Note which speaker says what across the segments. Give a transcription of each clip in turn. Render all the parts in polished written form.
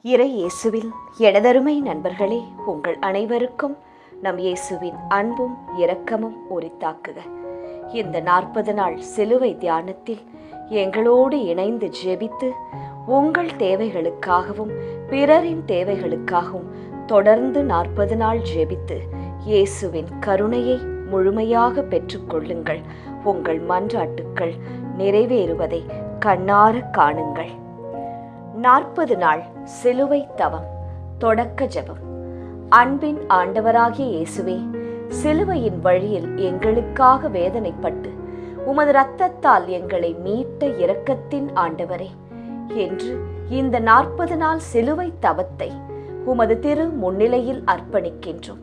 Speaker 1: இறை இயேசுவில் எனதருமை நண்பர்களே, உங்கள் அனைவருக்கும் நம் இயேசுவின் அன்பும் இரக்கமும் உரித்தாக்குக. இந்த 40 நாள் சிலுவை தியானத்தில் எங்களோடு இணைந்து ஜெபித்து உங்கள் தேவைகளுக்காகவும் பிறரின் தேவைகளுக்காகவும் தொடர்ந்து 40 நாள் ஜெபித்து இயேசுவின் கருணையை முழுமையாக பெற்றுக்கொள்ளுங்கள். உங்கள் மன்றாட்டுக்கள் நிறைவேறுவதை கண்ணார காணுங்கள். 40 நாள் சிலுவை தவம் தொடக்க ஜெபம். அன்பின் ஆண்டவராகிய இயேசுவே, சிலுவையின் வழியில் எங்களுக்காக வேதனைப்பட்டு உமது இரத்தத்தால் எங்களை மீட்ட இரக்கத்தின் ஆண்டவரே, என்று இந்த 40 நாள் சிலுவை தவத்தை உமது திரு முன்னிலையில் அர்ப்பணிக்கின்றோம்.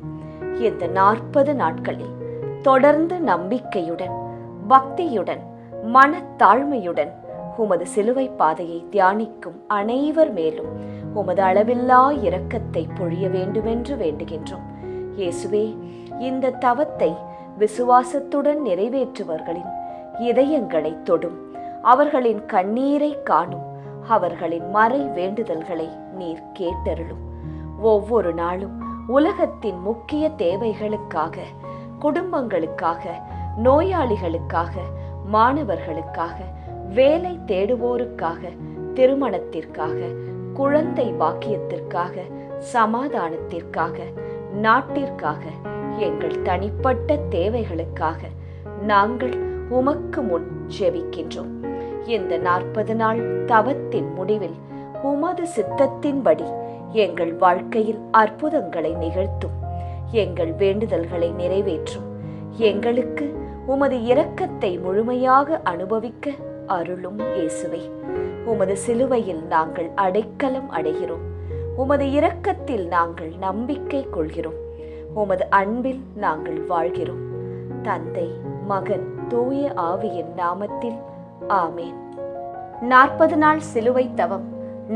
Speaker 1: இந்த 40 நாட்களில் தொடர்ந்து நம்பிக்கையுடன், பக்தியுடன், மனத்தாழ்மையுடன் உமது சிலுவை பாதையை தியானிக்கும் அனைவர் மேலும் உமது அளவில்லா இரக்கத்தை பொழிய வேண்டுமென்று வேண்டுகின்றோம். இயேசுவே, இந்த தவத்தை விசுவாசத்துடன் நிறைவேற்றுவர்களின் இதயங்களை தொடும், அவர்களின் கண்ணீரை காணும், அவர்களின் மறை வேண்டுதல்களை நீர் கேட்டருளும். ஒவ்வொரு நாளும் உலகத்தின் முக்கிய தேவைகளுக்காக, குடும்பங்களுக்காக, நோயாளிகளுக்காக, மாணவர்களுக்காக, வேலை தேடுவோருக்காக, திருமணத்திற்காக, குழந்தை பாக்கியத்திற்காக, சமாதானத்திற்காக, நாட்டிற்காக, எங்கள் தனிப்பட்ட தேவைகளுக்காக நாங்கள் உமக்கு முன் ஜெபிக்கின்றோம். இந்த 40 நாள் தவத்தின் முடிவில் உமது சித்தத்தின்படி எங்கள் வாழ்க்கையில் அற்புதங்களை நிகழ்த்தும், எங்கள் வேண்டுதல்களை நிறைவேற்றும், எங்களுக்கு உமது இரக்கத்தை முழுமையாக அனுபவிக்க அருளும். இயேசுவே, உமது சிலுவையில் நாங்கள் அடைக்கலம் அடைகிறோம், உமது இரக்கத்தில் நாங்கள் நம்பிக்கை கொள்கிறோம், உமது அன்பில் நாங்கள் வாழ்கிறோம். தந்தை, மகன், தூய ஆவியின் நாமத்தில் ஆமேன். 40 நாள் சிலுவை தவம்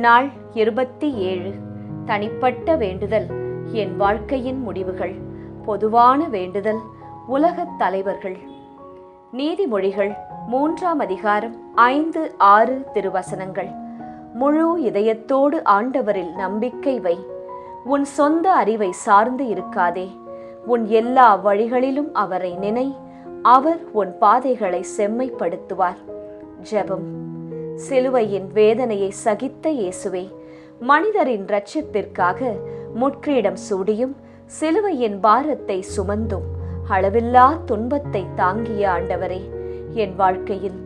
Speaker 1: நாள் 27. தனிப்பட்ட வேண்டுதல், என் வாழ்க்கையின் முடிவுகள். பொதுவான வேண்டுதல், உலகத் தலைவர்கள். நீதிமொழிகள் 3ஆம் அதிகாரம் 5-6 திருவசனங்கள். முழு இதயத்தோடு ஆண்டவரில் நம்பிக்கை வை, உன் சொந்த அறிவை சார்ந்து இருக்காதே, உன் எல்லா வழிகளிலும் அவரை நினை, அவர் உன் பாதைகளை செம்மைப்படுத்துவார். ஜெபம். சிலுவையின் வேதனையை சகித்த இயேசுவே, மனிதரின் இரட்சிப்பிற்காக முட்கிரீடம் சூடியும் சிலுவையின் பாரத்தை சுமந்தும் அளவில்லா துன்பத்தை தாங்கிய ஆண்டவரே, என் வாழ்க்கையில்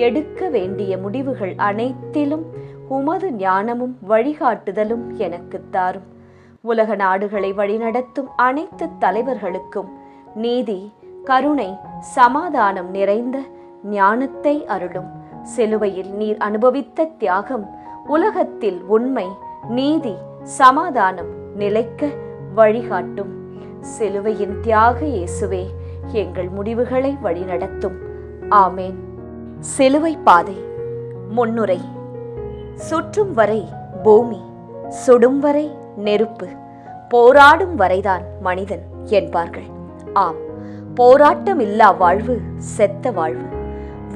Speaker 1: எடுக்க வேண்டிய முடிவுகள் அனைத்திலும் உமது ஞானமும் வழிகாட்டுதலும் எனக்கு தாரும். உலக நாடுகளை வழிநடத்தும் அனைத்து தலைவர்களுக்கும் நீதி, கருணை, சமாதானம் நிறைந்த ஞானத்தை அருளும். சிலுவையில் நீர் அனுபவித்த தியாகம் உலகத்தில் உண்மை, நீதி, சமாதானம் நிலைக்க வழிகாட்டும். சிலுவையின் தியாக இயேசுவே, எங்கள் முடிவுகளை வழிநடத்தும். ஆமேன். சிலுவை பாதை. முன்னுரை. சுற்றும் வரை பூமி, சுடும் வரை நெருப்பு, போராடும் வரைதான் மனிதன் என்பார்கள். ஆம், போராட்டம் இல்லா வாழ்வு செத்த வாழ்வு.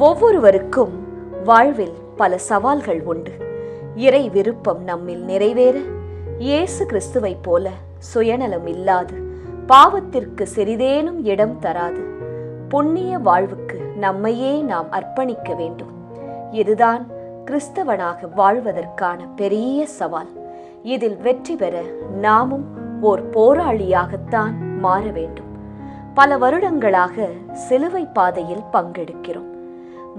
Speaker 1: ஒவ்வொருவருக்கும் வாழ்வில் பல சவால்கள் உண்டு. இறை விருப்பம் நம்மில் நிறைவேற இயேசு கிறிஸ்துவை போல சுயநலம் இல்லாது, பாவத்திற்கு சிறிதேனும் இடம் தராது புண்ணிய வாழ்வுக்கு நம்மையே நாம் அர்ப்பணிக்க வேண்டும். இதுதான் கிறிஸ்தவனாக வாழ்வதற்கான பெரிய சவால். இதில் வெற்றி பெற நாமும் ஓர் போராளியாகத்தான் மாற வேண்டும். பல வருடங்களாக சிலுவை பாதையில் பங்கெடுக்கிறோம்.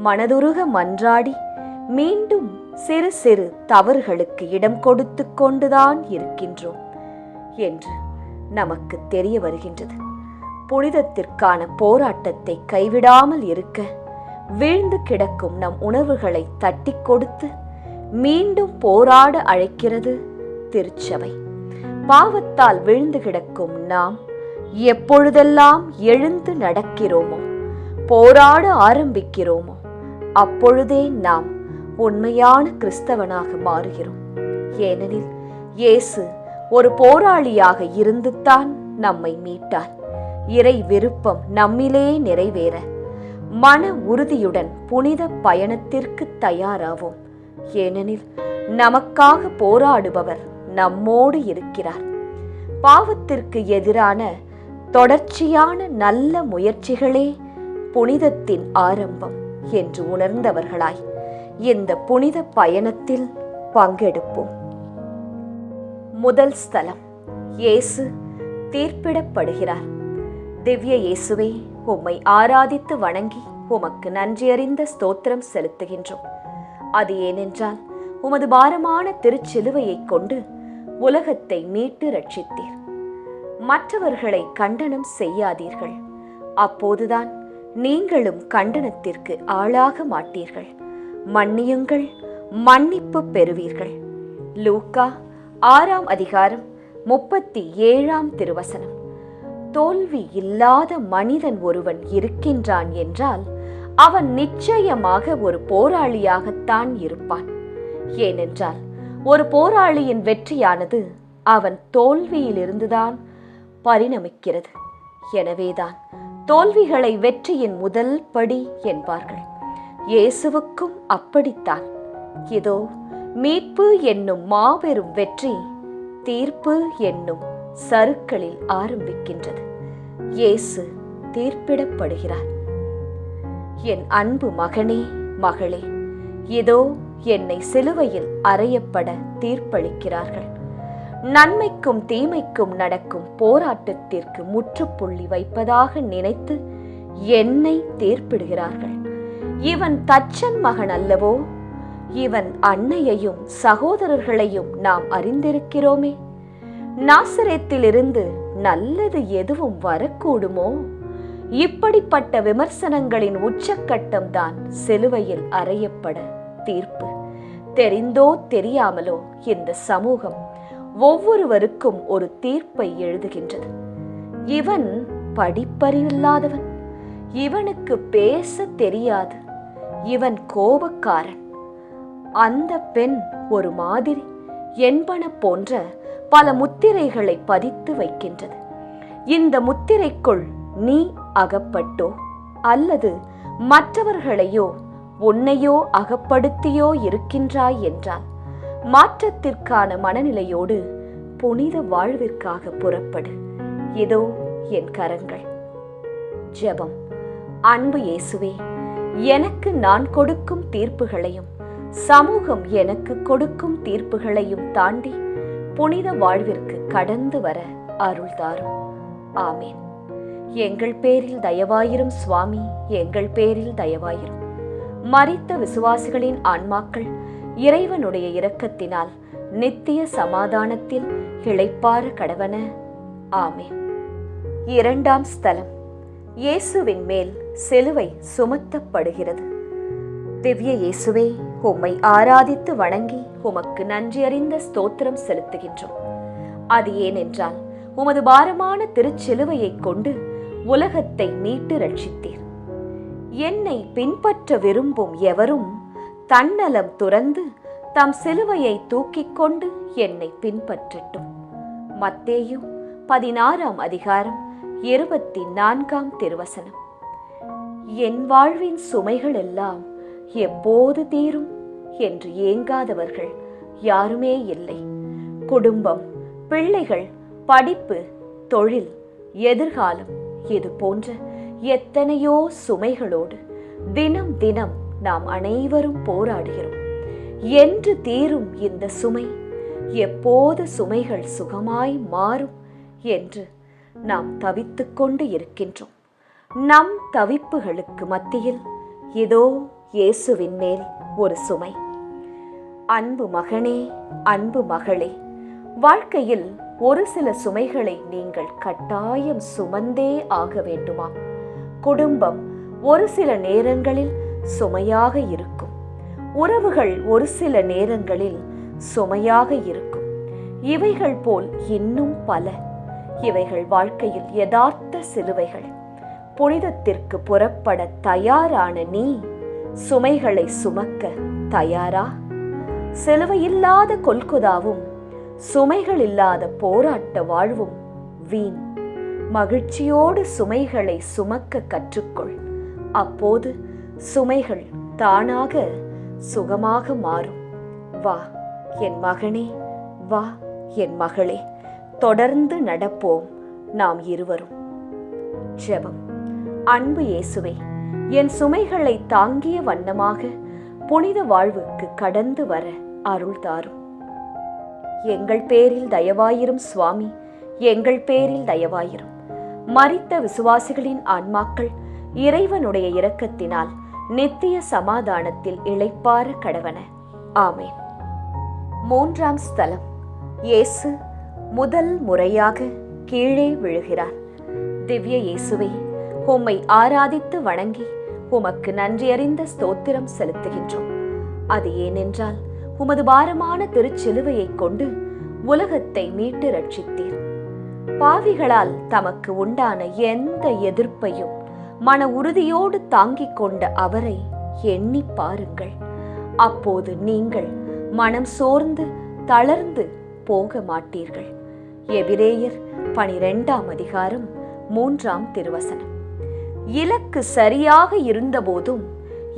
Speaker 1: மனதுருக மன்றாடி மீண்டும் சிறு சிறு தவறுகளுக்கு இடம் கொடுத்து கொண்டுதான் இருக்கின்றோம் என்று நமக்கு தெரிய வருகின்றது. புனிதத்திற்கான போராட்டத்தை கைவிடாமல் இருக்க வீழ்ந்து கிடக்கும் நம் உணர்வுகளை தட்டி கொடுத்து மீண்டும் போராட அழைக்கிறது திருச்சபை. பாவத்தால் விழுந்து கிடக்கும் நாம் எப்பொழுதெல்லாம் எழுந்து நடக்கிறோமோ, போராட ஆரம்பிக்கிறோமோ, அப்பொழுதே நாம் உண்மையான கிறிஸ்தவனாக மாறுகிறோம். ஏனெனில் இயேசு ஒரு போராளியாக இருந்துதான் நம்மை மீட்டார். இறை விருப்பம் நம்மிலே நிறைவேற மன உறுதியுடன் புனித பயணத்திற்கு தயாராவோம். ஏனெனில் நமக்காக போராடுபவர் நம்மோடு இருக்கிறார். பாவத்திற்கு எதிரான தொடர்ச்சியான நல்ல முயற்சிகளே புனிதத்தின் ஆரம்பம் என்று உணர்ந்தவர்களாய் இந்த புனித பயணத்தில் பங்கெடுப்போம். முதல் ஸ்தலம், இயேசு தீர்ப்பிடப்படுகிறார். திவ்ய இயேசுவே, உம்மை ஆராதித்து வணங்கி உமக்கு நன்றியறிந்த ஸ்தோத்திரம் செலுத்துகின்றோம். அது ஏனென்றால் உமது பாரமான திருச்சிலுவையை கொண்டு உலகத்தை மீட்டு ரட்சித்தீர். மற்றவர்களை கண்டனம் செய்யாதீர்கள், அப்போதுதான் நீங்களும் கண்டனத்திற்கு ஆளாக மாட்டீர்கள். மன்னியுங்கள், மன்னிப்பு பெறுவீர்கள். லூக்கா 6ஆம் அதிகாரம் 37ஆம் திருவசனம். தோல்வி இல்லாத மனிதன் ஒருவன் இருக்கின்றான் என்றால் அவன் நிச்சயமாக ஒரு போராளியாகத்தான் இருப்பான். ஏனென்றால் ஒரு போராளியின் வெற்றியானது அவன் தோல்வியிலிருந்துதான் பரிணமிக்கிறது. எனவேதான் தோல்விகளை வெற்றியின் முதல் படி என்பார்கள். இயேசுவுக்கும் அப்படித்தான். இதோ மீட்பு என்னும் மாபெரும் வெற்றி தீர்ப்பு என்னும் சறுக்களில் ஆரம்பிக்கின்றது. இயேசு தீர்ப்பிடப்படுகிறார். என் அன்பு மகனே, மகளே, இதோ என்னை சிலுவையில் அறையப்பட தீர்ப்பளிக்கிறார்கள். நன்மைக்கும் தீமைக்கும் நடக்கும் போராட்டத்திற்கு முற்றுப்புள்ளி வைப்பதாக நினைத்து என்னை தீர்ப்பிடுகிறார்கள். இவன் தச்சன் மகன் அல்லவோ? இவன் அன்னையையும் சகோதரர்களையும் நாம் அறிந்திருக்கிறோமே. நாசரேத்திலிருந்து நல்லது எதுவும் வரக்கூடுமோ? இப்படிப்பட்ட விமர்சனங்களின் உச்சக்கட்டம் தான் சிலுவையில் அறையப்பட தீர்ப்பு. தெரிந்தோ தெரியாமலோ இந்த சமூகம் ஒவ்வொருவருக்கும் ஒரு தீர்ப்பை எழுதுகின்றது. இவன் படிப்பறிவில்லாதவன், இவனுக்கு பேச தெரியாது, இவன் கோபக்காரன், அந்த பெண் ஒரு மாதிரி என்பன போன்ற பல முத்திரைகளை பதித்து வைக்கின்றது. இந்த முத்திரைக்குள் நீ அகப்பட்டோ அல்லது மற்றவர்களையோ உன்னையோ அகப்படுத்தியோ இருக்கின்றாய் என்றால் மாற்றத்திற்கான மனநிலையோடு புனித வாழ்விற்காக புறப்படு. இதோ என் கரங்கள். ஜெபம். அன்பு இயேசுவே, எனக்கு நான் கொடுக்கும் தீர்ப்புகளையும் சமூகம் எனக்கு கொடுக்கும் தீர்ப்புகளையும் தாண்டி புனித வாழ்விற்கு கடந்து வர அருள் தாரும். ஆமேன். எங்கள் பேரில் தயவாயிரும் சுவாமி, எங்கள் பேரில் தயவாயிரும். மரித்த விசுவாசிகளின் ஆன்மாக்கள் இறைவனுடைய இரக்கத்தினால் நித்திய சமாதானத்தில் இளைப்பாற கடவன. ஆமேன். இரண்டாம் ஸ்தலம், இயேசுவின் மேல் சிலுவை சுமத்தப்படுகிறது. திவ்ய இயேசுவே, உம்மை ஆராதித்து வணங்கி உமக்கு நன்றியறிந்த ஸ்தோத்திரம் செலுத்துகின்றோம். அது ஏனென்றால் உமது பாரமான திருச்சிலுவையை கொண்டு உலகத்தை மீட்டு ரட்சித்தீர். என்னை பின்பற்ற விரும்பும் எவரும் தன்னலம் துறந்து தம் சிலுவையை தூக்கிக் கொண்டு என்னை பின்பற்றட்டும். மத்தேயு 16ஆம் அதிகாரம் 24ஆம் திருவசனம். என் வாழ்வின் சுமைகள் எல்லாம் எப்போது தீரும் என்று ஏங்காதவர்கள் யாருமே இல்லை. குடும்பம், பிள்ளைகள், படிப்பு, தொழில், எதிர்காலம், இது போன்ற எத்தனையோ சுமைகளோடு தினம் தினம் நாம் அனைவரும் போராடுகிறோம். என்று தீரும் இந்த சுமை? எப்போது சுமைகள் சுகமாய் மாறும் என்று நாம் தவித்துக் கொண்டு இருக்கின்றோம். நம் தவிப்புகளுக்கு மத்தியில் இதோ இயேசுவின் மேல் ஒரு சுமை. அன்பு மகனே, அன்பு மகளே, வாழ்க்கையில் ஒரு சில சுமைகளை நீங்கள் கட்டாயம் சுமந்தே ஆக வேண்டுமா? குடும்பம் ஒரு சில நேரங்களில் சுமையாக இருக்கும். உறவுகள் ஒரு சில நேரங்களில் சுமையாக இருக்கும். இவைகள் போல் இன்னும் பல. இவைகள் வாழ்க்கையில் யதார்த்த சிலுவைகள். புனிதத்திற்கு புறப்பட தயாரான நீ சுமைகளை சுமக்க தயாரா? சிலுவையில்லாத கொல்கொதாவும் சுமைகள் இல்லாத போராட்ட வாழ்வும் வீண். மகிழ்ச்சியோடு சுமைகளை சுமக்க கற்றுக்கொள். அப்போது சுமைகள் தானாக சுகமாக மாறும். வா என் மகனே, வா என் மகளே, தொடர்ந்து நடப்போம் நாம் இருவரும். ஜெபம். அன்பு இயேசுவே, என் சுமைகளை தாங்கிய வண்ணமாக புனித வாழ்வுக்கு கடந்து வர அருள் தாரும். எங்கள் பேரில் தயவாயிரும் சுவாமி, எங்கள் பேரில் தயவாயிரும். மரித்த விசுவாசிகளின் ஆன்மாக்கள் இறைவனுடைய இரக்கத்தினால் நித்திய சமாதானத்தில் இளைப்பாற கடவன. ஆமேன். 3ஆம் ஸ்தலம். இயேசு முதல் முறையாக கீழே விழுகிறார். திவ்ய இயேசுவே, உம்மை ஆராதித்து வணங்கி உமக்கு நன்றியறிந்த ஸ்தோத்திரம் செலுத்துகின்றோம். அது ஏனென்றால் உமது பாரமான திருச்சிலுவையை கொண்டு உலகத்தை மீட்டு ரட்சித்தீர். பாவிகளால் தமக்கு உண்டான எந்த எதிர்ப்பையும் மன உறுதியோடு தாங்கிக் கொண்ட அவரை எண்ணி பாருங்கள். அப்போது நீங்கள் மனம் சோர்ந்து தளர்ந்து போக மாட்டீர்கள். எபிரேயர் 12ஆம் அதிகாரம் 3ஆம் திருவசனம். இலக்கு சரியாக இருந்தபோதும்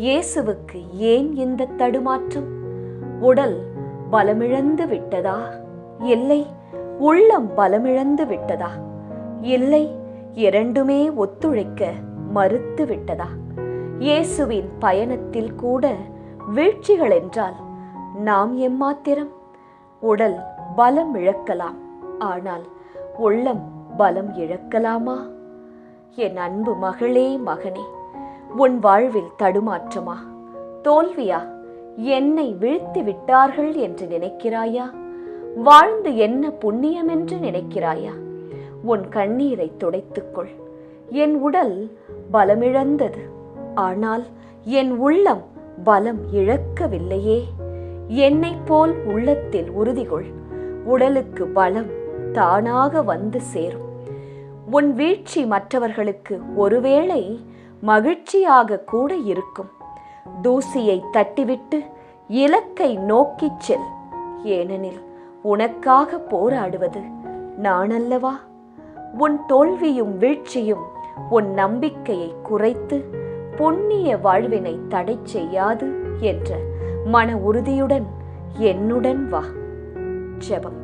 Speaker 1: இயேசுவுக்கு ஏன் இந்த தடுமாற்றம்? உடல் பலமிழந்து விட்டதா? இல்லை. உள்ளம் பலமிழந்து விட்டதா? இல்லை. இரண்டுமே ஒத்துழைக்க மறுத்து விட்டதா? இயேசுவின் பயணத்தில் கூட வீழ்ச்சிகள் என்றால் நாம் எம்மாத்திரம்? உடல் பலம் இழக்கலாம், ஆனால் உள்ளம் பலம் இழக்கலாமா? என் அன்பு மகளே, மகனே, உன் வாழ்வில் தடுமாற்றமா, தோல்வியா? என்னை வீழ்த்தி விட்டார்கள் என்று நினைக்கிறாயா? வாழ்ந்து என்ன புண்ணியம் என்று நினைக்கிறாயா? உன் கண்ணீரை துடைத்துக்கொள். என் உடல் பலமிழந்தது, ஆனால் என் உள்ளம் பலம் இழக்கவில்லையே. என்னை போல் உள்ளத்தில் உறுதிகொள். உடலுக்கு பலம் தானாக வந்து சேரும். உன் வீழ்ச்சி மற்றவர்களுக்கு ஒருவேளை மகிழ்ச்சியாக கூட இருக்கும். தூசியை தட்டிவிட்டு இலக்கை நோக்கிச் செல். ஏனெனில் உனக்காக போராடுவது நான் அல்லவா? உன் தோல்வியும் வீழ்ச்சியும் உன் நம்பிக்கையை குறைத்து புண்ணிய வாழ்வினை தடை செய்யாது என்ற மன உறுதியுடன் என்னுடன் வா. ஜெபம்.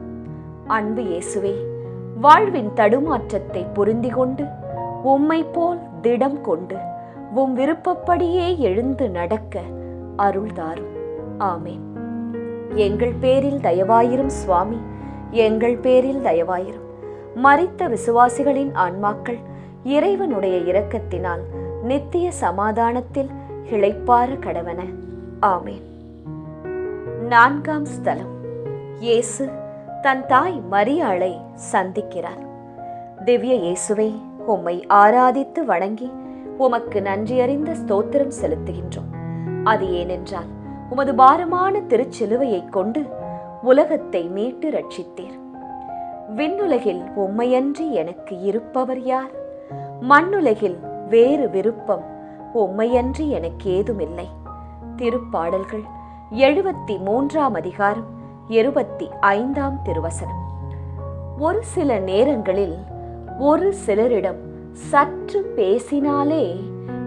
Speaker 1: அன்பு இயேசுவே, வாழ்வின் தடுமாற்றத்தை பொருந்தி கொண்டு உம்மை போல் திடம் கொண்டு உம் விருப்பப்படியே எழுந்து நடக்க அருள் தாரும். ஆமேன். எங்கள் பேரில் தயவாயிரும் சுவாமி, எங்கள் பேரில் தயவாயிரும். மரித்த விசுவாசிகளின் ஆன்மாக்கள் இறைவனுடைய இரக்கத்தினால் நித்திய சமாதானத்தில் இளைப்பாற கடவன. ஆமேன். 4ஆம் ஸ்தலம். இயேசு தன் தாய் மரியாளை சந்திக்கிறார். திவ்ய இயேசுவை, உம்மை ஆராதித்து வணங்கி உமக்கு நன்றியறிந்த ஸ்தோத்திரம் செலுத்துகின்றோம். அது ஏனென்றால் உமது பாரமான திருச்சிலுவையை கொண்டு உலகத்தை மீட்டு ரட்சித்தீர். விண்ணுலகில் உம்மையன்றி எனக்கு இருப்பவர் யார்? மண்ணுலகில் வேறு விருப்பம் உம்மையன்றி எனக்கு ஏதுமில்லை. திருப்பாடல்கள் 73ஆம் அதிகாரம் 25ஆம் திருவசனம். ஒரு சில நேரங்களில் ஒரு சிலரிடம் சற்று பேசினாலே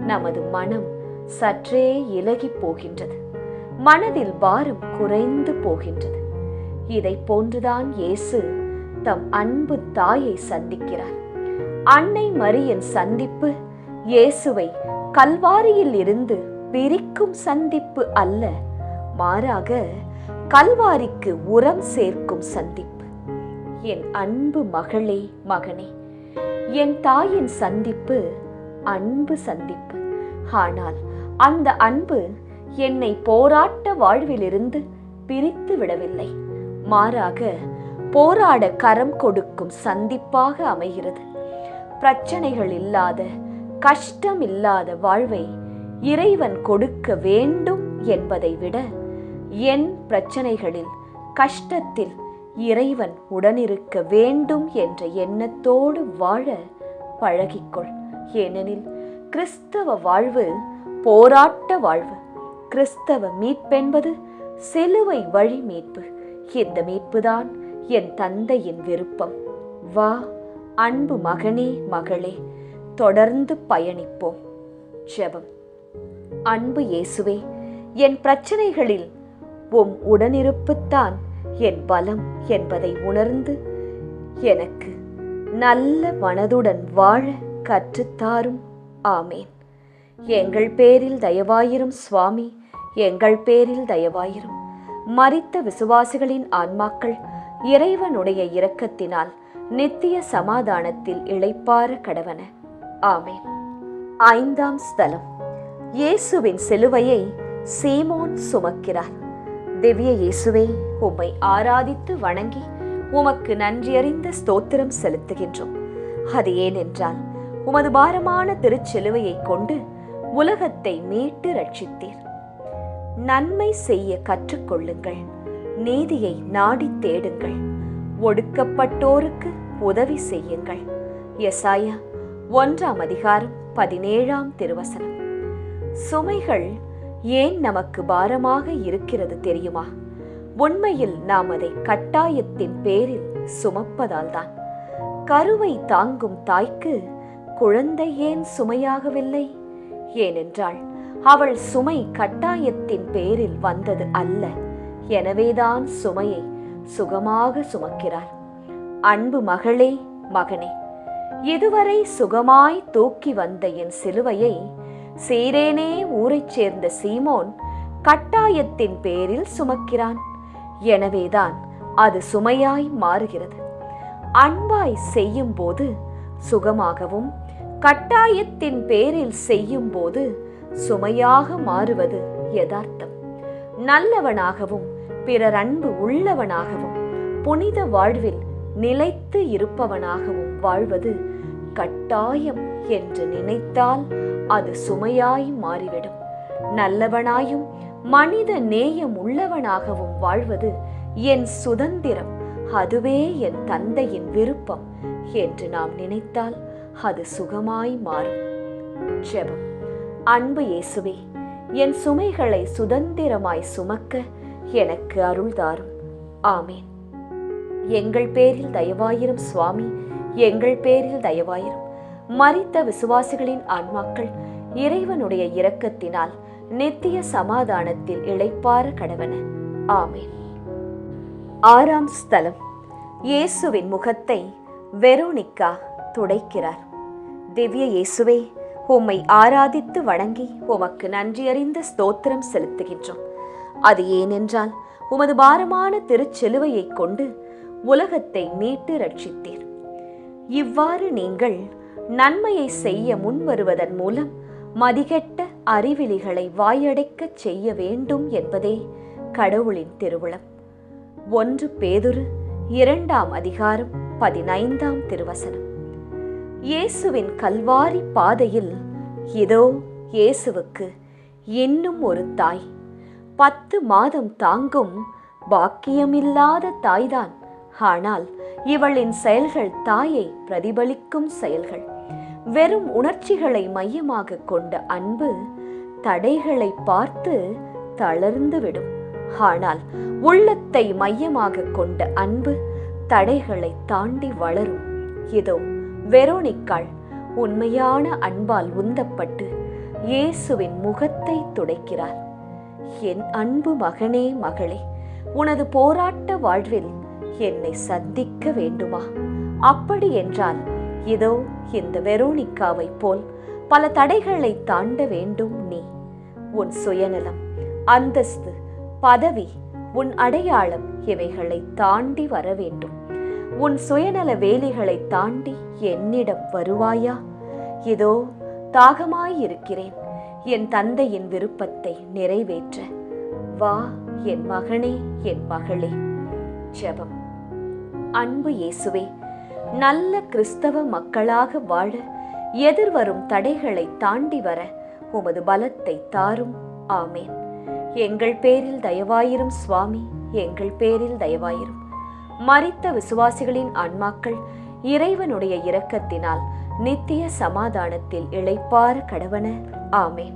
Speaker 1: நமது மனம் சற்றே இலகி போகின்றது. மனதில் பாரம் குறைந்து போகின்றது. இதை போன்றுதான் இயேசு தம் அன்பு தாயை சந்திக்கிறார். அன்னை மரியின் சந்திப்பு இயேசுவை கல்வாரியில் இருந்து பிரிக்கும் சந்திப்பு அல்ல, மாறாக கல்வாரிக்கு உரம் சேர்க்கும் சந்திப்பு. என் அன்பு மகளே, மகனே, என் தாயின் சந்திப்பு அன்பு சந்திப்பு. ஆனால் அந்த அன்பு என்னை போராட்ட வாழ்விலிருந்து பிரித்து விடவில்லை, மாறாக போராட கரம் கொடுக்கும் சந்திப்பாக அமைகிறது. பிரச்சனைகள் இல்லாத, கஷ்டம் இல்லாத வாழ்வை இறைவன் கொடுக்க வேண்டும் என்பதை விட என் பிரச்சனைகளில், கஷ்டத்தில் இறைவன் உடனிருக்க வேண்டும் என்ற எண்ணத்தோடு வாழ பழகிக்கொள். ஏனெனில் கிறிஸ்தவ வாழ்வு போராட்ட வாழ்வு. கிறிஸ்தவ மீட்பென்பது சிலுவை வழி மீட்பு. இந்த மீட்புதான் என் தந்தையின் விருப்பம். வா அன்பு மகனே, மகளே, தொடர்ந்து பயணிப்போம். ஜெபம். அன்பு இயேசுவே, என் பிரச்சனைகளில் உம் உடனிருப்புத்தான் என் பலம் என்பதை உணர்ந்து எனக்கு நல்ல மனதுடன் வாழ கற்றுத்தாரும். ஆமேன். எங்கள் பேரில் தயவாயிரும் சுவாமி, எங்கள் பேரில் தயவாயிரும். மரித்த விசுவாசிகளின் ஆன்மாக்கள் இறைவனுடைய இரக்கத்தினால் நித்திய சமாதானத்தில் இளைப்பாற கடவன. ஆமேன். 5ஆம் ஸ்தலம். இயேசுவின் சிலுவையை சீமோன் சுமக்கிறார். திவ்ய இயேசுவே, உம்மை ஆராதித்து வணங்கி உமக்கு நன்றியறிந்த ஸ்தோத்திரம் செலுத்துகின்றோம். அது ஏனென்றால் உமது பாரமான திருச்சிலுவையை கொண்டு உலகத்தை மீட்டு ரட்சித்தீர். நன்மை செய்ய கற்றுக்கொள்ளுங்கள், நீதியை நாடி தேடுங்கள், ஒடுக்கப்பட்டோருக்கு உதவி செய்யுங்கள். எசாயா 1ஆம் அதிகாரம் 17ஆம் திருவசனம். சுமைகள் ஏன் நமக்கு பாரமாக இருக்கிறது தெரியுமா? உண்மையில் நாம் அதை கட்டாயத்தின் பேரில் சுமப்பதால் தான். கருவை தாங்கும் தாய்க்கு குழந்தை ஏன் சுமையாகவில்லை? ஏனென்றால் அவள் சுமை கட்டாயத்தின் பேரில் வந்தது அல்ல. எனவேதான் சுமையை சுகமாக சுமக்கிறார். அன்பு மகளே, மகனே, இதுவரை சுகமாய் தூக்கி வந்த என் சிலுவையை சீரேனே ஊரைச் சேர்ந்த சீமோன் கட்டாயத்தின் பேரில் சுமக்கிறான். எனவேதான் அது சுமையாய் மாறுகிறது. அன்பாய் செய்யும் போது சுகமாகவும், கட்டாயத்தின் பேரில் செய்யும் போது சுமையாக மாறுவது யதார்த்தம். நல்லவனாகவும் பிறர் அன்பு உள்ளவனாகவும் புனித வாழ்வில் நிலைத்து இருப்பவனாகவும் வாழ்வது கட்டாயம் என்று நினைத்தால் அது சுமையாய் மாறிவிடும். நல்லவனாயும் மனித நேயம் உள்ளவனாகவும் வாழ்வது என் சுதந்திரம், அதுவே என் தந்தையின் விருப்பம் என்று நாம் நினைத்தால் அது சுகமாய் மாறும். ஜெபம். அன்பு இயேசுவே, என் சுமைகளை சுதந்திரமாய் சுமக்க எனக்கு அருள் தாரும். ஆமேன். எங்கள் பேரில் தயவாயிரும் சுவாமி, எங்கள் பேரில் தயவாயிரும். மரித்த விசுவாசிகளின் ஆன்மாக்கள் இறைவனுடைய இரக்கத்தினால் நித்திய சமாதானத்தில் இளைப்பாற கடவன. ஆமேன். 6ஆம் ஸ்தலம். இயேசுவின் முகத்தை வெரோனிக்கா துடைக்கிறார். திவ்ய இயேசுவே, உம்மை ஆராதித்து வணங்கி உமக்கு நன்றியறிந்த ஸ்தோத்திரம் செலுத்துகின்றோம். அது ஏனென்றால் உமது பாரமான திருச்சிலுவையை கொண்டு உலகத்தை மீட்டு ரட்சித்தீர். இவ்வாறு நீங்கள் நன்மையை செய்ய முன்வருவதன் மூலம் மதிகெட்ட அறிவிலிகளை வாயடைக்கச் செய்ய வேண்டும் என்பதே கடவுளின் திருவுளம். 1 பேதுரு 2ஆம் அதிகாரம் 15ஆம் திருவசனம். இயேசுவின் கல்வாரி பாதையில் இதோ இயேசுவுக்கு இன்னும் ஒரு தாய். 10 மாதம் தாங்கும் பாக்கியமில்லாத தாய்தான். ஆனால் இவளின் செயல்கள் தாயை பிரதிபலிக்கும் செயல்கள். வெறும் உணர்ச்சிகளை மையமாக கொண்ட அன்பு தடைகளை பார்த்து தளர்ந்துவிடும். ஆனால் உள்ளத்தை மையமாக கொண்ட அன்பு தடைகளை தாண்டி வளரும். இதோ வெரோனிக்காள் உண்மையான அன்பால் உந்தப்பட்டு இயேசுவின் முகத்தை துடைக்கிறார். என் அன்பு மகனே, மகளே, உனது போராட்ட வாழ்வில் என்னை சந்திக்க வேண்டுமா? அப்படி என்றால் இதோ இந்த வெரோனிக்காவை போல் பல தடைகளை தாண்ட வேண்டும். நீ உன் சுயநலம், அந்தஸ்து, பதவி, உன் அடையாளம் இவைகளை தாண்டி வர வேண்டும். உன் சுயநல வேலிகளை தாண்டி என்னிடம் வருவாயா? இதோ தாகமாயிருக்கிறேன், என் தந்தையின் விருப்பத்தை நிறைவேற்ற. வா என் மகனே, என் மகளே. ஜெபம். அன்பு இயேசுவே, நல்ல கிறிஸ்தவ மக்களாக வாழ எதிர்வரும் தடைகளை தாண்டி வர உமது பலத்தை தாரும். ஆமேன். எங்கள் பேரில் தயவாயிரும் சுவாமி, எங்கள் பேரில் தயவாயிரும். மரித்த விசுவாசிகளின் ஆன்மாக்கள் இறைவனுடைய இரக்கத்தினால் நித்திய சமாதானத்தில் இளைப்பாற கடவன. ஆமேன்.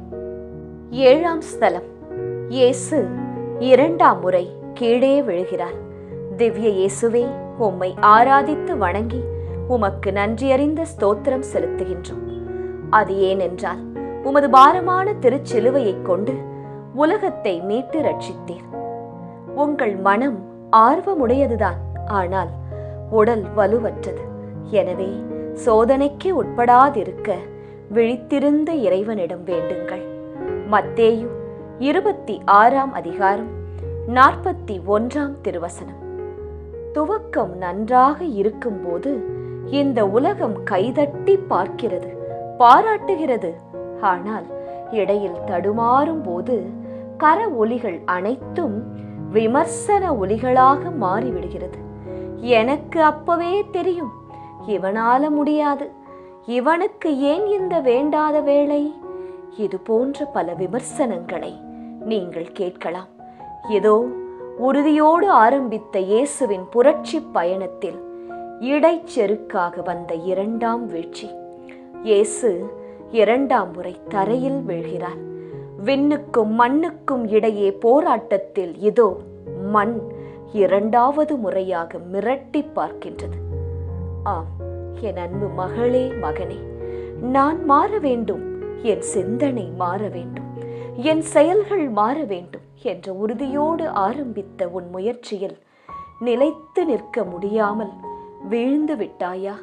Speaker 1: 7ஆம் ஸ்தலம். இயேசு 2ஆம் முறை கீழே விழுகிறார். திவ்ய இயேசுவே, உம்மை ஆராதித்து வணங்கி உமக்கு நன்றியறிந்த ஸ்தோத்திரம் செலுத்துகின்றோம். அது ஏனென்றால் உமது பாரமான திருச்சிலுவையை கொண்டு உலகத்தை மீட்டு ரட்சித்தீர். உங்கள் மனம் ஆர்வமுடையதுதான், ஆனால் உடல் வலுவற்றது. எனவே சோதனைக்கு உட்படாதிருக்க விழித்திருந்த இறைவனிடம் வேண்டுங்கள். மத்தேயு 26ஆம் அதிகாரம் 41ஆம் திருவசனம். துவக்கம் நன்றாக இருக்கும்போது இந்த உலகம் கைதட்டி பார்க்கிறது, பாராட்டுகிறது. ஆனால் இடையில் தடுமாறும் போது கர ஒலிகள் அனைத்தும் விமர்சன ஒலிகளாக மாறிவிடுகிறது. எனக்கு அப்பவே தெரியும், இவனால முடியாது, இவனுக்கு ஏன் இந்த வேண்டாத வேலை? இது போன்ற பல விமர்சனங்களை நீங்கள் கேட்கலாம். ஏதோ உறுதியோடு ஆரம்பித்த இயேசுவின் புரட்சி பயணத்தில் இடைச்செருக்காக வந்த 2ஆம் வீழ்ச்சி. இயேசு 2ஆம் முறை தரையில் வீழ்கிறார். விண்ணுக்கும் மண்ணுக்கும் இடையே போராட்டத்தில் இதோ மண் 2வது முறையாக மிரட்டி பார்க்கின்றது. ஆம், என் அன்பு மகளே, மகனே, நான் மாற வேண்டும், என் சிந்தனை மாற வேண்டும், என் செயல்கள் மாற வேண்டும் என்ற உறுதியோடு ஆரம்பித்த உன் முயற்சியில் நிலைத்து நிற்க முடியாமல் வீழ்ந்து விட்டாயா?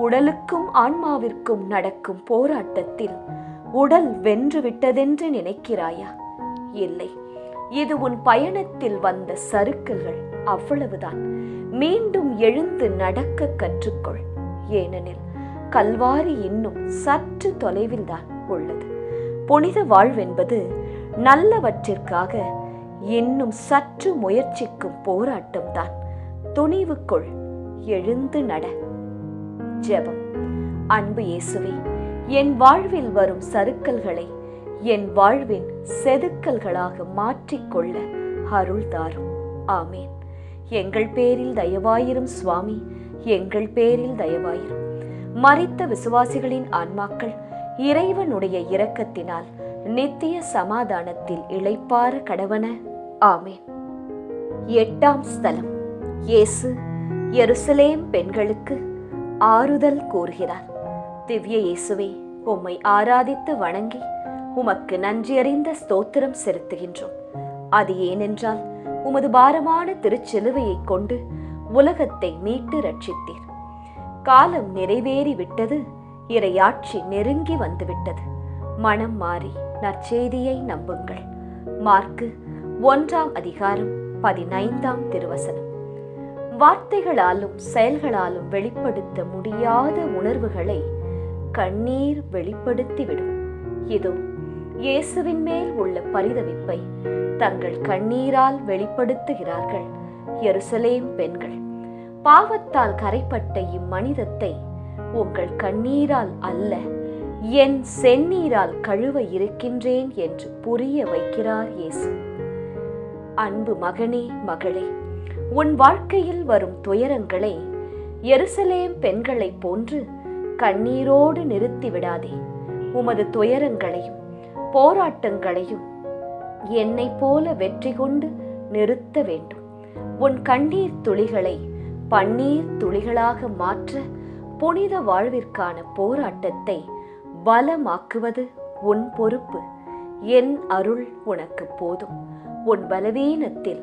Speaker 1: உடலுக்கும் ஆன்மாவிற்கும் நடக்கும் போராட்டத்தில் உடல் வென்று விட்டதென்று நினைக்கிறாயா? இல்லை, இது உன் பயணத்தில் வந்த சறுக்கல்கள், அவ்வளவுதான். மீண்டும் எழுந்து நடக்க கற்றுக்கொள். ஏனெனில் கல்வாரி இன்னும் சற்று தொலைவில்தான் உள்ளது. புனித வாழ்வென்பது நல்லவற்றிற்காக இன்னும் சற்று முயற்சிக்கும் போராட்டம்தான். துணிவு கொள், எழுந்து நட. ஜெபம். அன்பு இயேசுவே, என் வாழ்வில் வரும் சறுக்கல்களை என் வாழ்வின் செதுக்கல்களாக மாற்றிக்கொள்ள அருள் தாரும். ஆமேன். எங்கள் பேரில் தயவாயிரும் சுவாமி, எங்கள் பேரில் தயவாயிரும். மரித்த விசுவாசிகளின் ஆன்மாக்கள் இறைவனுடைய இரக்கத்தினால் நித்திய சமாதானத்தில் இளைப்பாற கடவன. ஆமேன். 8ஆம் ஸ்தலம். இயேசு எருசலேம் பெண்களுக்கு ஆறுதல் கூறுகிறார். திவ்ய இயேசுவே, உம்மை ஆராதித்து வணங்கி உமக்கு நன்றியறிந்த ஸ்தோத்திரம் செலுத்துகின்றோம். அது ஏனென்றால் உமது பாரமான திருச்சிலுவையை கொண்டு உலகத்தை மீட்டு ரட்சித்தீர். காலம் நிறைவேறி விட்டது, இறையாட்சி நெருங்கி வந்துவிட்டது. மனம் மாறி நற்செய்தியை நம்புங்கள். மார்க்கு 1ஆம் அதிகாரம் 15ஆம் திருவசனம். வார்த்தைகளாலும் செயல்களாலும் வெளிப்படுத்த முடியாத உணர்வுகளை கண்ணீர் வெளிப்படுத்திவிடும். இதோ இயேசுவின் மேல் உள்ள பரிதவிப்பை தங்கள் கண்ணீரால் வெளிப்படுத்துகிறார்கள் எருசலேம் பெண்கள். பாவத்தால் கரைப்பட்ட இம்மனிதத்தை உங்கள் கண்ணீரால் அல்ல, என் செந்நீரால் கழுவ இருக்கின்றேன் என்று புரிய வைக்கிறார் இயேசு. அன்பு மகனே, மகளே, உன் வாழ்க்கையில் வரும் துயரங்களை எருசலேம் பெண்களைப் போன்று கண்ணீரோடு நிறுத்திவிடாதே. உமது துயரங்களையும் போராட்டங்களையும் என்னை போல வெற்றி கொண்டு நிறுத்த வேண்டும். உன் கண்ணீர் துளிகளை பன்னீர் துளிகளாக மாற்ற புனித வாழ்விற்கான போராட்டத்தை பலமாக்குவது உன் பொறுப்பு. என் அருள் உனக்கு போதும். உன் பலவீனத்தில்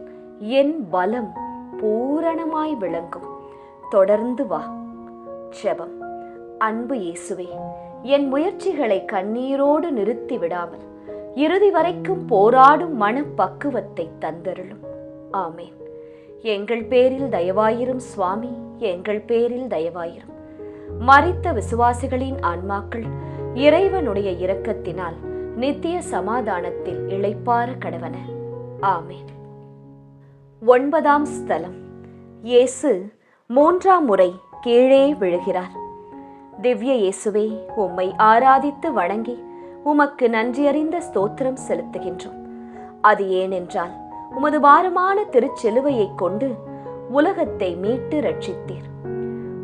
Speaker 1: என் பலம் பூரணமாய் விளங்கும். தொடர்ந்து வா. ஜெபம். அன்பு இயேசுவே, என் முயற்சிகளை கண்ணீரோடு நிறுத்தி விடாமல் இறுதி வரைக்கும் போராடும் மனப்பக்குவத்தை தந்தருளும். ஆமேன். எங்கள் பேரில் தயவாயிரும் சுவாமி, எங்கள் பேரில் தயவாயிரும். மரித்த விசுவாசிகளின் ஆன்மாக்கள் இறைவனுடைய இரக்கத்தினால் நித்திய சமாதானத்தில் இளைப்பாற கடவன. ஆமேன். 9ஆம் ஸ்தலம். இயேசு 3ஆம் முறை கீழே விழுகிறார். திவ்ய இயேசுவே, உம்மை ஆராதித்து வணங்கி உமக்கு நன்றியறிந்த ஸ்தோத்திரம் செலுத்துகின்றோம். அது ஏனென்றால் உமது பாரமான திருச்சிலுவையை கொண்டு உலகத்தை மீட்டு ரட்சித்தீர்.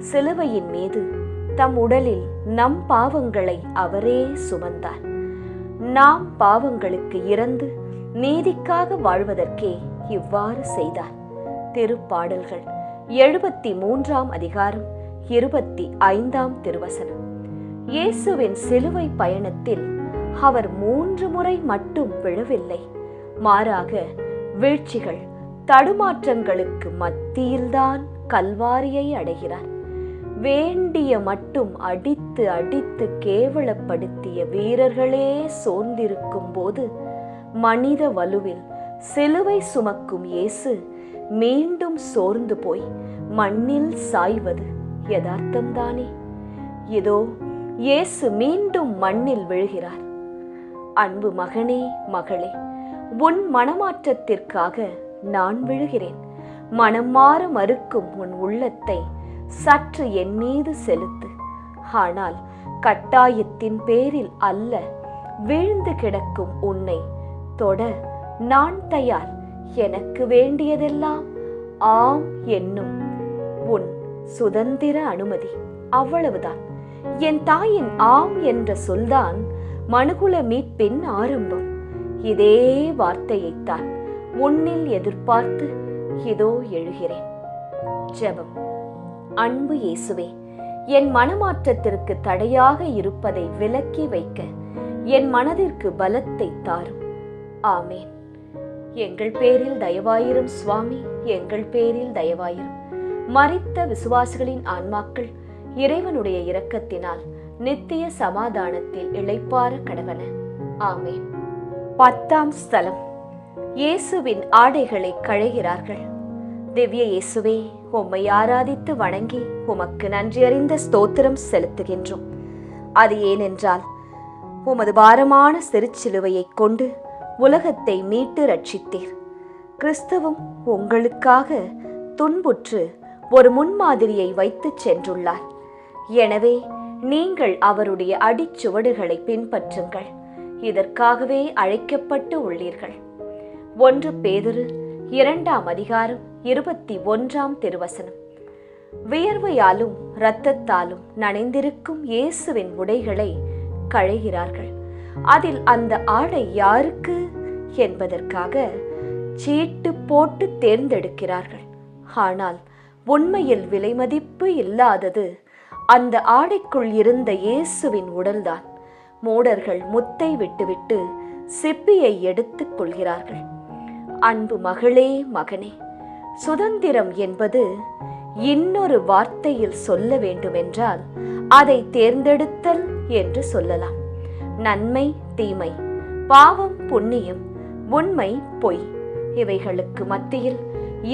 Speaker 1: சிலுவையின் மீது தம் உடலில் நம் பாவங்களை அவரே சுமந்தார். நாம் பாவங்களுக்கு இறந்து நீதிக்காக வாழ்வதற்கே இவ்வாறு செய்தார். திருப்பாடல்கள் 73ஆம் அதிகாரம் 25ஆம் திருவசனம். இயேசுவின் சிலுவை பயணத்தில் அவர் 3 முறை மட்டும் விழவில்லை. மாறாக வீழ்ச்சிகள், தடுமாற்றங்களுக்கு மத்தியில்தான் கல்வாரியை அடைகிறார். வேண்டிய மட்டும் அடித்து அடித்து கேவலப்படுத்திய வீரர்களே சோர்ந்திருக்கும் போது மனித வலுவில் சிலுவை சுமக்கும் இயேசு மீண்டும் சோர்ந்து போய் மண்ணில் சாய்வது யதார்த்தம்தானே? இதோ இயேசு மீண்டும் மண்ணில் விழுகிறார். அன்பு மகனே, மகளே, உன் மனமாற்றத்திற்காக நான் விழுகிறேன். மனம் மாற மறுக்கும் உன் உள்ளத்தை சற்று என் மீது செலுத்து. ஆனால் கட்டாயத்தின் பேரில் அல்ல. வீழ்ந்து கிடக்கும் உன்னை தொட நான் தயார். எனக்கு வேண்டியதெல்லாம் ஆம் என்னும் உன் சுதந்திர அனுமதி, அவ்வளவுதான். என் தாயின் ஆம் என்ற சொல்தான் மனுகுல மீட்பின் ஆரம்பம். இதே வார்த்தையைத்தான் உன்னில் எதிர்பார்த்து இதோ எழுகிறேன். ஜெபம். அன்பு இயேசுவே, என் மனமாற்றத்திற்கு தடையாக இருப்பதை விலக்கி வைக்க என் மனதிற்கு பலத்தை தாரும். ஆமேன். எங்கள் பேரில் தயவாயிரும் சுவாமி, எங்கள் பேரில் தயவாயிரும். மரித்த விசுவாசிகளின் ஆன்மாக்கள் இறைவனுடைய இரக்கத்தினால் நித்திய சமாதானத்தில் இளைப்பாற கடவன. ஆமேன். 10ஆம் ஸ்தலம். இயேசுவின் ஆடைகளை களைகிறார்கள். திவ்ய இயேசுவே, உம்மை ஆராதித்து வணங்கி உமக்கு நன்றியறிந்த ஸ்தோத்திரம் செலுத்துகின்றோம். அது ஏனென்றால் உமது பாரமான சிறுச்சிலுவையை கொண்டு உலகத்தை மீட்டு ரட்சித்தீர். கிறிஸ்துவும் உங்களுக்காக துன்புற்று ஒரு முன்மாதிரியை வைத்து சென்றுள்ளார். எனவே நீங்கள் அவருடைய அடிச்சுவடுகளை பின்பற்றுங்கள். இதற்காகவே அழைக்கப்பட்டு உள்ளீர்கள். 1 பேதுரு 2ஆம் அதிகாரம் 21ஆம் திருவசனம். வியர்வையாலும் இரத்தத்தாலும் நனைந்திருக்கும் இயேசுவின் உடைகளை களைகிறார்கள். அதில் அந்த ஆடை யாருக்கு என்பதற்காக சீட்டு போட்டு தேர்ந்தெடுக்கிறார்கள். ஆனால் உண்மையில் விலைமதிப்பு இல்லாதது அந்த ஆடைக்குள் இருந்த இயேசுவின் உடல்தான். மூடர்கள் முத்தை விட்டுவிட்டு சிப்பியை எடுத்துக் கொள்கிறார்கள். அன்பு மகளே, மகனே, சுதந்திரம் என்பது இன்னொரு வார்த்தையில் சொல்ல வேண்டுமென்றால் அதை தேர்ந்தெடுத்தல் என்று சொல்லலாம். நன்மை, தீமை, பாவம், புண்ணியம், உண்மை, பொய், இவைகளுக்கு மத்தியில்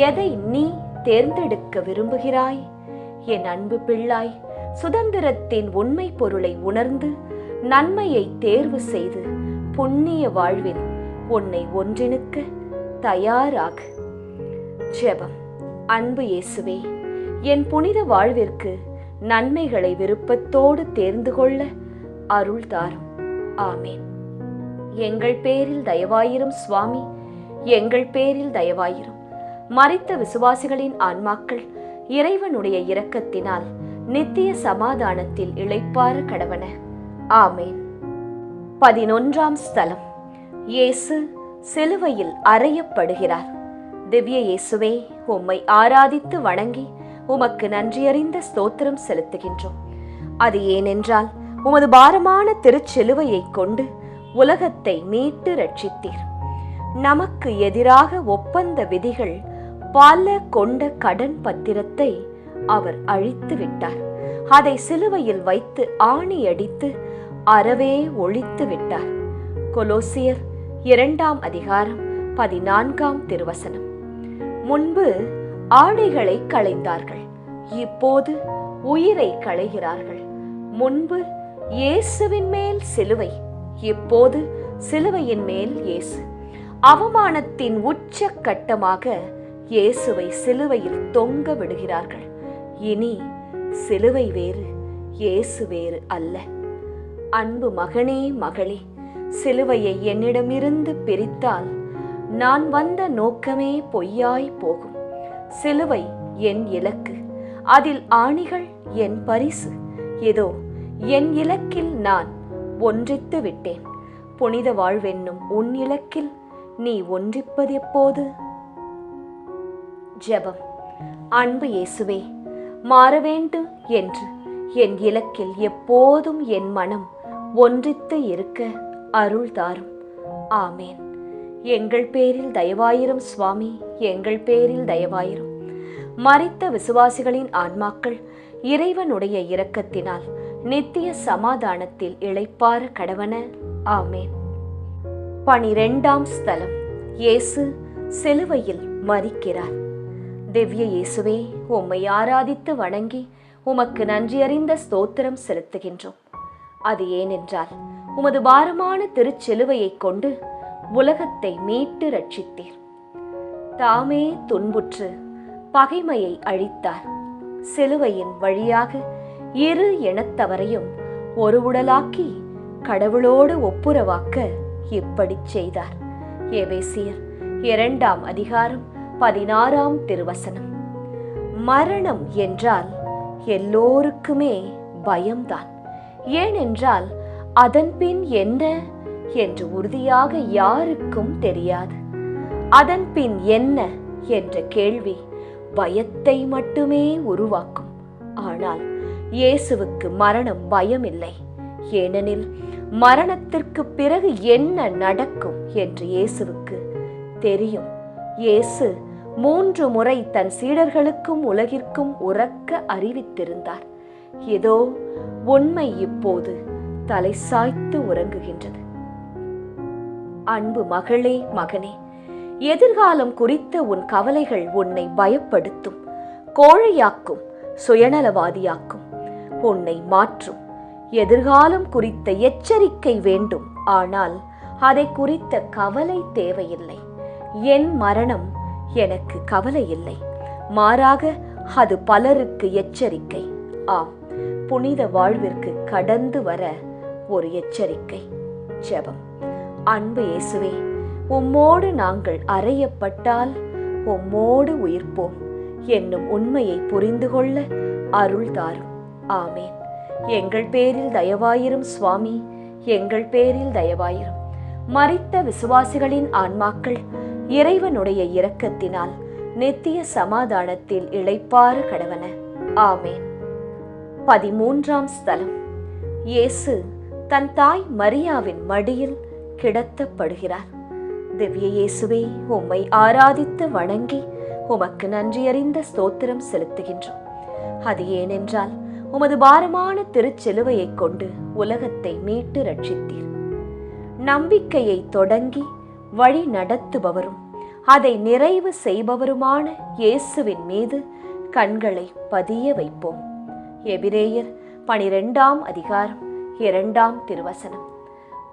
Speaker 1: எதை நீ தேர்ந்தெடுக்க விரும்புகிறாய்? என் அன்பு பிள்ளாய், சுதந்திரத்தின் உண்மை பொருளை உணர்ந்து நன்மையை தேர்வு செய்து புண்ணிய வாழ்வில் உன்னை ஒன்றிணுக்க தயாராக. ஜெபம். அன்பு இயேசுவே, என் புனித வாழ்விற்கு நன்மைகளை விருப்பத்தோடு தேர்ந்து கொள்ள அருள் தாரும். ஆமேன். எங்கள் பேரில் தயவாயிரும் சுவாமி, எங்கள் பேரில் தயவாயிரும். மரித்த விசுவாசிகளின் ஆன்மாக்கள் இறைவனுடைய இரக்கத்தினால் நித்திய சமாதானத்தில் இளைப்பாற கடவன. ஆமேன். 11ஆம் ஸ்தலம். இயேசு சிலுவையில் அறையப்படுகிறார். திவ்ய இயேசுவே, உம்மை ஆராதித்து வணங்கி உமக்கு நன்றியறிந்த ஸ்தோத்திரம் செலுத்துகின்றோம். அது ஏனென்றால் உமது பாரமான திருச்சிலுவையை கொண்டு உலகத்தை மீட்டு ரட்சித்தீர். நமக்கு எதிராக ஒப்பந்த விதிகள் பல கொண்ட கடன் பத்திரத்தை அவர் அழித்து விட்டார். அதை சிலுவையில் வைத்து ஆணியடித்து அறவே ஒழித்து விட்டார். கொலோசியர் 2ஆம் அதிகாரம் 14ஆம் திருவசனம். முன்பு ஆடைகளை களைந்தார்கள், இப்போது உயிரை களைகிறார்கள். முன்பு இயேசுவின் மேல் சிலுவை, இப்போது சிலுவையின் மேல் இயேசு. அவமானத்தின் உச்ச கட்டமாக இயேசுவை சிலுவையில் தொங்க விடுகிறார்கள். இனி சிலுவை வேறு, இயேசு வேறு அல்ல. அன்பு மகனே, மகளே, சிலுவையை என்னிடமிருந்து பிரித்தால் நான் வந்த நோக்கமே பொய்யாய் போகும். சிலுவை என் இலக்கு, அதில் ஆணிகள் என் பரிசு. இதோ என் இலக்கில் நான் ஒன்றித்து விட்டேன். புனித வாழ்வென்னும் உன் இலக்கில் நீ ஒன்றிப்பது எப்போது? ஜெபம். அன்பு இயேசுவே, மாற வேண்டும் என்று என் இலக்கில் எப்போதும் என் மனம் ஒன்றித்து இருக்க அருள் தாரும். ஆமேன். எங்கள் பேரில் தயவாயிரும் சுவாமி, எங்கள் பேரில் தயவாயிரும். மரித்த விசுவாசிகளின் ஆன்மாக்கள் இறைவனுடைய இரக்கத்தினால் நித்திய சமாதானத்தில் இளைப்பாற கடவன. ஆமேன். 12ஆம் ஸ்தலம். இயேசு சிலுவையில் மரிக்கிறார். திவ்ய இயேசுவே, உம்மை ஆராதித்து வணங்கி உமக்கு நன்றியறிந்த ஸ்தோத்திரம் செலுத்துகின்றோம். அது ஏனென்றால் உமது பாரமான திருச்சிலுவையை கொண்டு உலகத்தை மீட்டு ரட்சித்தீர். தாமே துன்புற்று பகைமையை அழித்தார். சிலுவையின் வழியாக இரு இனத்தவரையும் ஒரு உடலாக்கி கடவுளோடு ஒப்புரவாக்க இப்படி செய்தார். எபேசியர் 2ஆம் அதிகாரம் 16ஆம் திருவசனம். மரணம் என்றால் எல்லோருக்குமே பயம்தான். ஏனென்றால் அதன் பின் என்ன என்று உறுதியாக யாருக்கும் தெரியாது. அதன் பின் என்ன என்ற கேள்வி பயத்தை மட்டுமே உருவாக்கும். ஆனால் இயேசுவுக்கு மரணம் பயமில்லை. ஏனெனில் மரணத்திற்கு பிறகு என்ன நடக்கும் என்று இயேசுவுக்கு தெரியும். இயேசு 3 முறை தன் சீடர்களுக்கும் உலகிற்கும் உரக்க அறிவித்திருந்தார். இதோ உண்மை இப்போது தலை சாய்த்து உறங்குகின்றது. அன்பு மகளே, மகனே, எதிர்காலம் குறித்த உன் கவலைகள் உன்னை பயப்படுத்தும், கோழையாக்கும், சுயநலவாதியாக்கும், உன்னை மாற்றும். எதிர்காலம் குறித்த எச்சரிக்கை வேண்டும், ஆனால் அதை குறித்த கவலை தேவையில்லை. என் மரணம் எனக்கு கவலை இல்லை, மாறாக அது பலருக்கு எச்சரிக்கை. ஆம், புனித வாழ்விற்கு கடந்து வர ஒரு எச்சரிக்கை. ஜெபம். அன்பு இயேசுவே, உம்மோடு நாங்கள் அறையப்பட்டால் உம்மோடு உயிர்ப்போம் என்னும் உண்மையை புரிந்து கொள்ள அருள் தாரும். ஆமேன். எங்கள் பேரில் தயவாயிரும் சுவாமி, எங்கள் பேரில் தயவாயிரும். மரித்த விசுவாசிகளின் ஆன்மாக்கள் இறைவனுடைய இரக்கத்தினால் நித்திய சமாதானத்தில் இளைப்பாற கடவன. ஆமேன். 13ஆம் ஸ்தலம். இயேசு தன் தாய் மரியாவின் மடியில் கிடத்தப்படுகிறார். திவ்ய இயேசுவே, உம்மை ஆராதித்து வணங்கி உமக்கு நன்றியறிந்த ஸ்தோத்திரம் செலுத்துகின்றோம். அது ஏனென்றால் உமது பாரமான திருச்சிலுவையை கொண்டு உலகத்தை மீட்டு ரட்சித்தீர். நம்பிக்கையை தொடங்கி வழி நடத்துபவரும் அதை நிறைவு செய்பவருமான இயேசுவின் மீது கண்களை பதிய வைப்போம். எபிரேயர் 12ஆம் அதிகாரம் 2ஆம் திருவசனம்.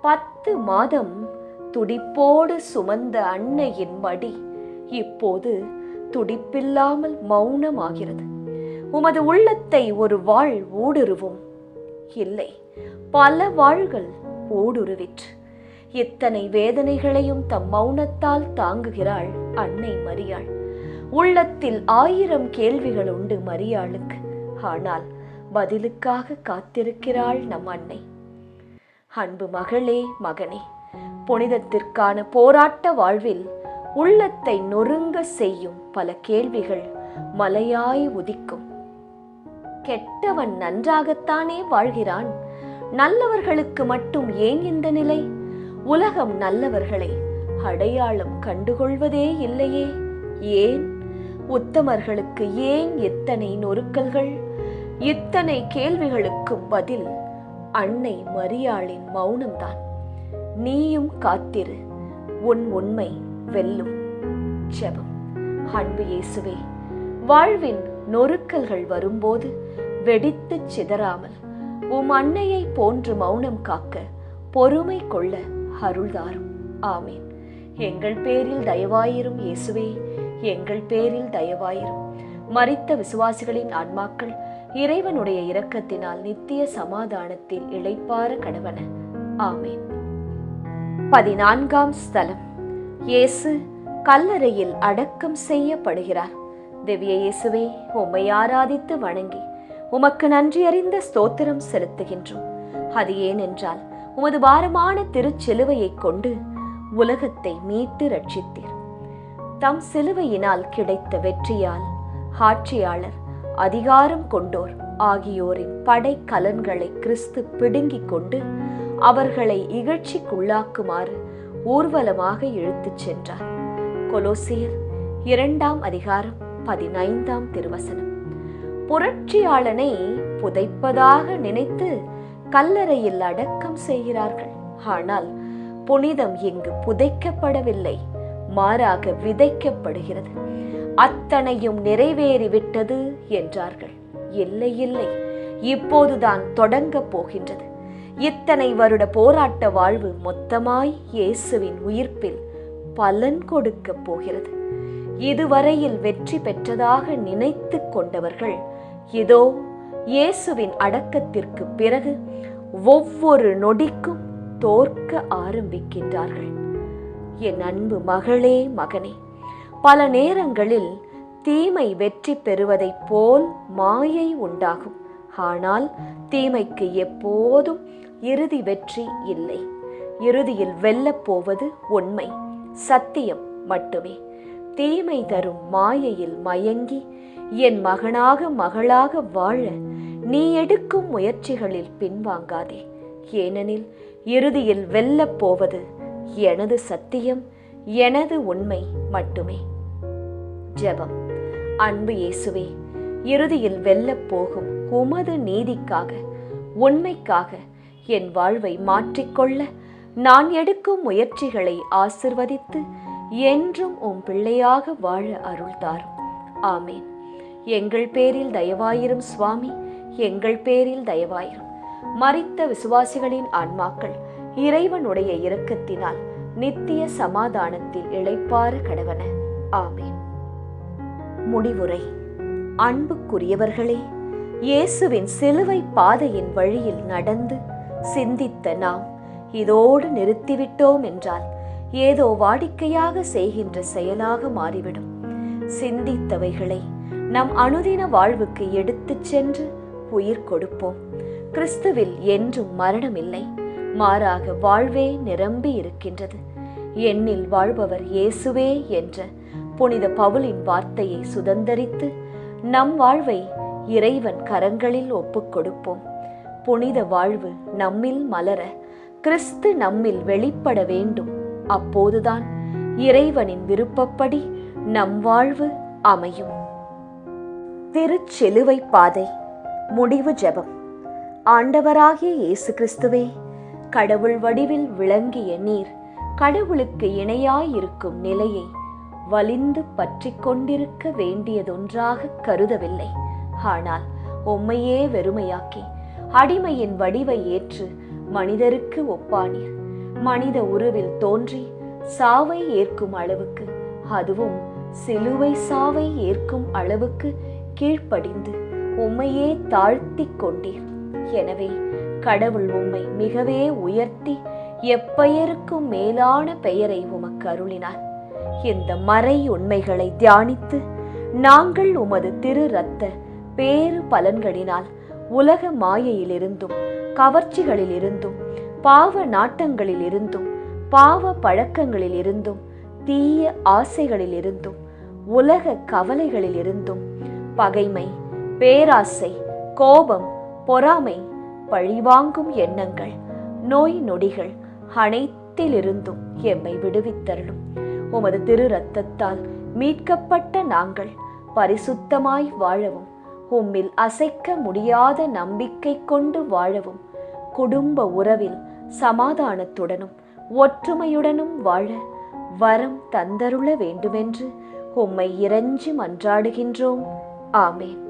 Speaker 1: 10 மாதம் துடிப்போடு சுமந்த அன்னையின் மடி இப்போது துடிப்பில்லாமல் மௌனமாகிறது. உமது உள்ளத்தை ஒரு வாழ் ஊடுருவும். இல்லை, பல வாள்கள் ஊடுருவிற்று. இத்தனை வேதனைகளையும் தம் மௌனத்தால் தாங்குகிறாள் அன்னை மரியாள். உள்ளத்தில் 1000 கேள்விகள் உண்டு மரியாளுக்கு. ஆனால் பதிலுக்காக காத்திருக்கிறாள் நம் அன்னை. அன்பு மகளே, மகனே, புனிதத்திற்கான போராட்ட வாழ்வில் உள்ளத்தை நொறுங்க செய்யும் பல கேள்விகள் மலையாய் உதிக்கும். கெட்டவன் நன்றாகத்தானே வாழ்கிறான், நல்லவர்களுக்கு மட்டும் ஏன் இந்த நிலை? உலகம் நல்லவர்களை அடையாளம் கண்டுகொள்வதே இல்லையே, ஏன்? உத்தமர்களுக்கு ஏன் இத்தனை நொறுக்கல்கள்? இத்தனை கேள்விகளுக்கும் பதில் அன்னை மரியாளின் மௌனம்தான். நீயும் காத்திரு, உன் உண்மை வெல்லும். ஜெபம். அன்பு இயேசுவே, வாழ்வின் நொறுக்கல்கள் வரும்போது வெடித்து சிதறாமல் உம் அன்னையை போன்று மௌனம் காக்க பொறுமை கொள்ள அருள்தாரும். ஆமேன். எங்கள் பேரில் தயவாயிரும் இயேசுவே, எங்கள் பேரில் தயவாயிரும். மரித்த விசுவாசிகளின் ஆன்மாக்கள் இறைவனுடைய இரக்கத்தினால் நித்திய சமாதானத்தில் இளைப்பாற கடவன. ஆமேன். 14ஆம் ஸ்தலம். இயேசு கல்லறையில் அடக்கம் செய்யப்படுகிறார். திவ்ய இயேசுவே, உம்மை ஆராதித்து வணங்கி உமக்கு நன்றியறிந்த ஸ்தோத்திரம் செலுத்துகின்றோம். அது ஏனென்றால் உமது பாரமான திருச்சிலுவையை கொண்டு உலகத்தை மீட்டு ரட்சித்தீர். தம் சிலுவையினால் கிடைத்த வெற்றியால் ஆட்சியாளர், அதிகாரம் கொண்டோர் ஆகியோரின் படை கலன்களை கிறிஸ்து பிடுங்கிக் கொண்டு அவர்களை இகழ்ச்சிக்குள்ளாக்குமாறு ஊர்வலமாக இழுத்துச் சென்றார். கொலோசியர் 2:15 திருவசனம். புரட்சியாளனை புதைப்பதாக நினைத்து கல்லறையில் அடக்கம் செய்கிறார்கள். ஆனால் புனிதம் இங்கு புதைக்கப்படவில்லை, மாறாக விதைக்கப்படுகிறது. அத்தனையும் நிறைவேறிவிட்டது என்றார்கள். இல்லை இல்லை, இப்போதுதான் தொடங்கப் போகின்றது. இத்தனை வருட போராட்ட வாழ்வு மொத்தமாய் இயேசுவின் உயிர்ப்பில் பலன் கொடுக்க போகிறது. இதுவரையில் வெற்றி பெற்றதாக நினைத்து கொண்டவர்கள் இதோ இயேசுவின் அடக்கத்திற்கு பிறகு ஒவ்வொரு நொடிக்கும் தோற்க ஆரம்பிக்கின்றார்கள். என் அன்பு மகளே, மகனே, பல நேரங்களில் தீமை வெற்றி பெறுவதைப் போல் மாயை உண்டாகும். ஆனால் தீமைக்கு எப்போதும் இறுதி வெற்றி இல்லை. இறுதியில் வெல்லப் போவது உண்மை, சத்தியம் மட்டுமே. தீமை தரும் மாயையில் மயங்கி என் மகனாக மகளாக வாழ நீ எடுக்கும் முயற்சிகளில் பின்வாங்காதே. ஏனெனில் இறுதியில் வெல்லப் போவது எனது சத்தியம், எனது உண்மை மட்டுமே. ஜெபம். அன்பு இயேசுவே, இறுதியில் வெல்லப் போகும் உமது நீதிக்காக, உண்மைக்காக என் வாழ்வை மாற்றிக்கொள்ள நான் எடுக்கும் முயற்சிகளை ஆசிர்வதித்து என்றும் உம் பிள்ளையாக வாழ அருள் தாரும். ஆமேன். எங்கள் பேரில் தயவாயிரும் சுவாமி, எங்கள் பேரில் தயவாயிரும். மரித்த விசுவாசிகளின் ஆன்மாக்கள் இறைவனுடைய இரக்கத்தினால் நித்திய சமாதானத்தில் இளைப்பாற கடவன. ஆமேன். முடிவுரை. அன்புக்குரியவர்களே, இயேசுவின் சிலுவை பாதையின் வழியில் நடந்து சிந்தித்த நாம் இதோடு நிறுத்திவிட்டோம் என்றால் ஏதோ வாடிக்கையாக செய்கின்ற செயலாக மாறிவிடும். சிந்தித்தவைகளை நம் அனுதின வாழ்வுக்கு எடுத்துச் சென்று உயிர் கொடுப்போம். கிறிஸ்துவில் என்றும் மரணமில்லை, மாறாக வாழ்வே நிரம்பி இருக்கின்றது. என்னில் வாழ்பவர் இயேசுவே என்ற புனித பவுலின் வார்த்தையை சுதந்தரித்து நம் வாழ்வை இறைவன் கரங்களில் ஒப்புக் கொடுப்போம். புனித வாழ்வு நம்மில் மலர கிறிஸ்து நம்மில் வெளிப்பட வேண்டும். அப்போதுதான் இறைவனின் விருப்பப்படி நம் வாழ்வு அமையும். திருச்சிலுவை பாதை. முடிவு ஜெபம். ஆண்டவராகிய இயேசு கிறிஸ்துவே, கடவுள் வடிவில் விளங்கிய நீர் கடவுளுக்கு இணையாயிருக்கும் நிலையை வலிந்து பற்றி கொண்டிருக்க வேண்டியதொன்றாக கருதவில்லை. ஆனால் உம்மையே வெறுமையாக்கி அடிமையின் வடிவை ஏற்று மனிதருக்கு ஒப்பானீர். மனித உருவில் தோன்றி சாவை ஏற்கும் அளவுக்கு, அதுவும் சிலுவை சாவை ஏற்கும் அளவுக்கு கீழ்ப்படிந்து உம்மையே தாழ்த்தி கொண்டீர். எனவே கடவுள் உம்மை மிகவே உயர்த்தி எப்பெயருக்கும் மேலான பெயரை உமக்கு அருளினார். இந்த மறை உண்மைகளை தியானித்து நாங்கள் உமது திரு இரத்த பேறு பலன்களினால் உலக மாயையிலிருந்தும் கவர்ச்சிகளிலிருந்தும் பாவ நாட்டங்களிலிருந்தும் பாவ பழக்கங்களிலிருந்தும் தீய ஆசைகளிலிருந்தும் உலக கவலைகளிலிருந்தும் பகைமை, பேராசை, கோபம், பொறாமை, பழிவாங்கும் எண்ணங்கள், நோய் நொடிகள் அனைத்திலிருந்தும் எம்மை விடுவித்தருளும். உமது திரு இரத்தத்தால் மீட்கப்பட்ட நாங்கள் பரிசுத்தமாய் வாழவும், உம்மில் அசைக்க முடியாத நம்பிக்கை கொண்டு வாழவும், குடும்ப உறவில் சமாதானத்துடனும் ஒற்றுமையுடனும் வாழ வரம் தந்தருள வேண்டுமென்று உம்மை இறைஞ்சி மன்றாடுகின்றோம். ஆமேன்.